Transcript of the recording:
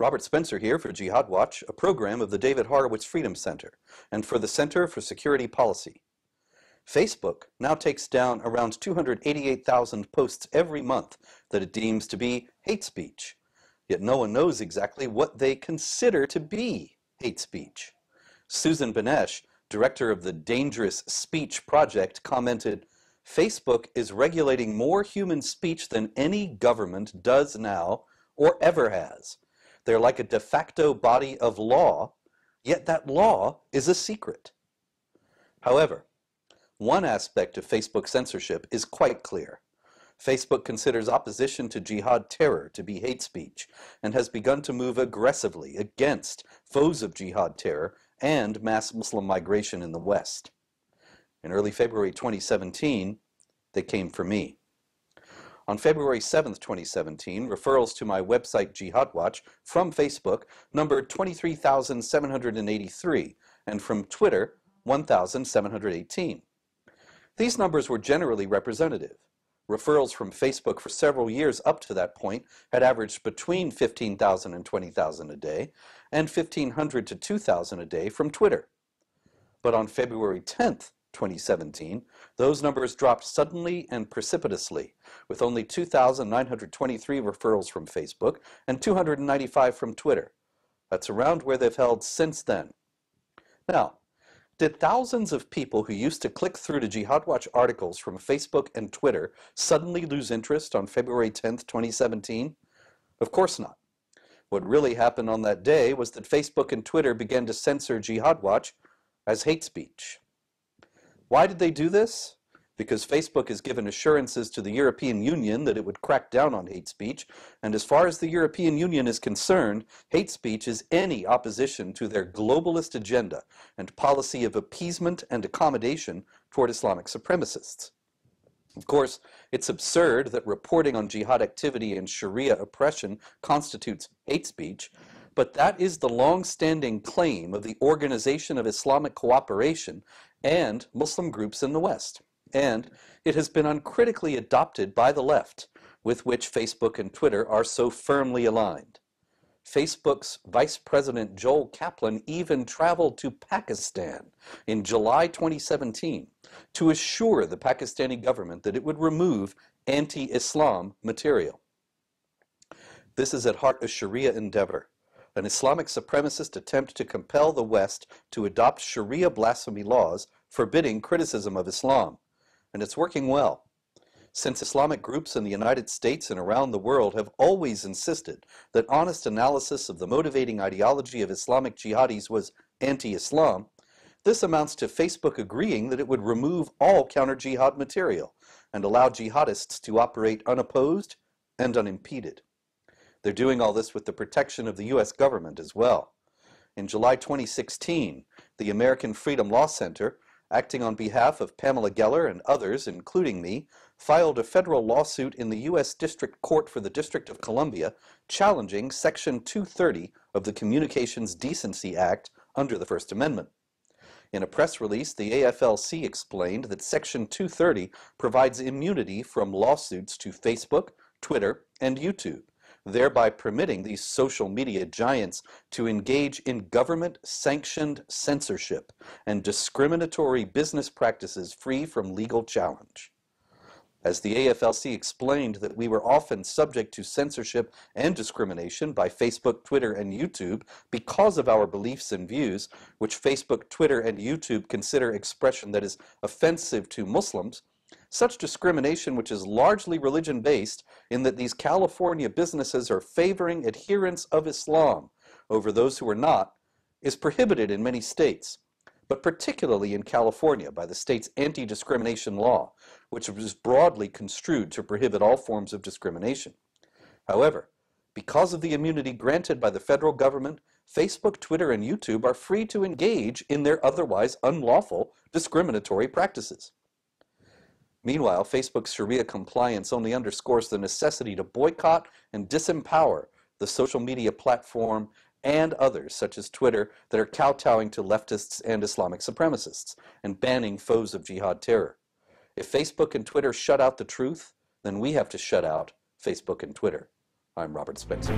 Robert Spencer here for Jihad Watch, a program of the David Horowitz Freedom Center, and for the Center for Security Policy. Facebook now takes down around 288,000 posts every month that it deems to be hate speech, yet no one knows exactly what they consider to be hate speech. Susan Benesch, director of the Dangerous Speech Project, commented, "Facebook is regulating more human speech than any government does now or ever has. They're like a de facto body of law, yet that law is a secret." However, one aspect of Facebook censorship is quite clear. Facebook considers opposition to jihad terror to be hate speech and has begun to move aggressively against foes of jihad terror and mass Muslim migration in the West. In early February 2017, they came for me. On February 7, 2017, referrals to my website Jihad Watch from Facebook numbered 23,783 and from Twitter 1,718. These numbers were generally representative. Referrals from Facebook for several years up to that point had averaged between 15,000 and 20,000 a day and 1,500 to 2,000 a day from Twitter. But on February 10th, 2017, those numbers dropped suddenly and precipitously, with only 2,923 referrals from Facebook and 295 from Twitter. That's around where they've held since then. Now, did thousands of people who used to click through to Jihad Watch articles from Facebook and Twitter suddenly lose interest on February 10th, 2017? Of course not. What really happened on that day was that Facebook and Twitter began to censor Jihad Watch as hate speech. Why did they do this? Because Facebook has given assurances to the European Union that it would crack down on hate speech, and as far as the European Union is concerned, hate speech is any opposition to their globalist agenda and policy of appeasement and accommodation toward Islamic supremacists. Of course, it's absurd that reporting on jihad activity and Sharia oppression constitutes hate speech, but that is the long-standing claim of the Organization of Islamic Cooperation and Muslim groups in the West. And it has been uncritically adopted by the left, with which Facebook and Twitter are so firmly aligned. Facebook's Vice President Joel Kaplan even traveled to Pakistan in July 2017 to assure the Pakistani government that it would remove anti-Islam material. This is at heart a Sharia endeavor, an Islamic supremacist attempt to compel the West to adopt Sharia blasphemy laws forbidding criticism of Islam. And it's working well. Since Islamic groups in the United States and around the world have always insisted that honest analysis of the motivating ideology of Islamic jihadis was anti-Islam, this amounts to Facebook agreeing that it would remove all counter-jihad material and allow jihadists to operate unopposed and unimpeded. They're doing all this with the protection of the U.S. government as well. In July 2016, the American Freedom Law Center, acting on behalf of Pamela Geller and others, including me, filed a federal lawsuit in the U.S. District Court for the District of Columbia challenging Section 230 of the Communications Decency Act under the First Amendment. In a press release, the AFL-C explained that Section 230 provides immunity from lawsuits to Facebook, Twitter, and YouTube, thereby permitting these social media giants to engage in government-sanctioned censorship and discriminatory business practices free from legal challenge. As the AFL-C explained that we were often subject to censorship and discrimination by Facebook, Twitter, and YouTube because of our beliefs and views, which Facebook, Twitter, and YouTube consider expression that is offensive to Muslims, such discrimination, which is largely religion-based in that these California businesses are favoring adherents of Islam over those who are not, is prohibited in many states, but particularly in California by the state's anti-discrimination law, which was broadly construed to prohibit all forms of discrimination. However, because of the immunity granted by the federal government, Facebook, Twitter, and YouTube are free to engage in their otherwise unlawful discriminatory practices. Meanwhile, Facebook's Sharia compliance only underscores the necessity to boycott and disempower the social media platform and others, such as Twitter, that are kowtowing to leftists and Islamic supremacists and banning foes of jihad terror. If Facebook and Twitter shut out the truth, then we have to shut out Facebook and Twitter. I'm Robert Spencer.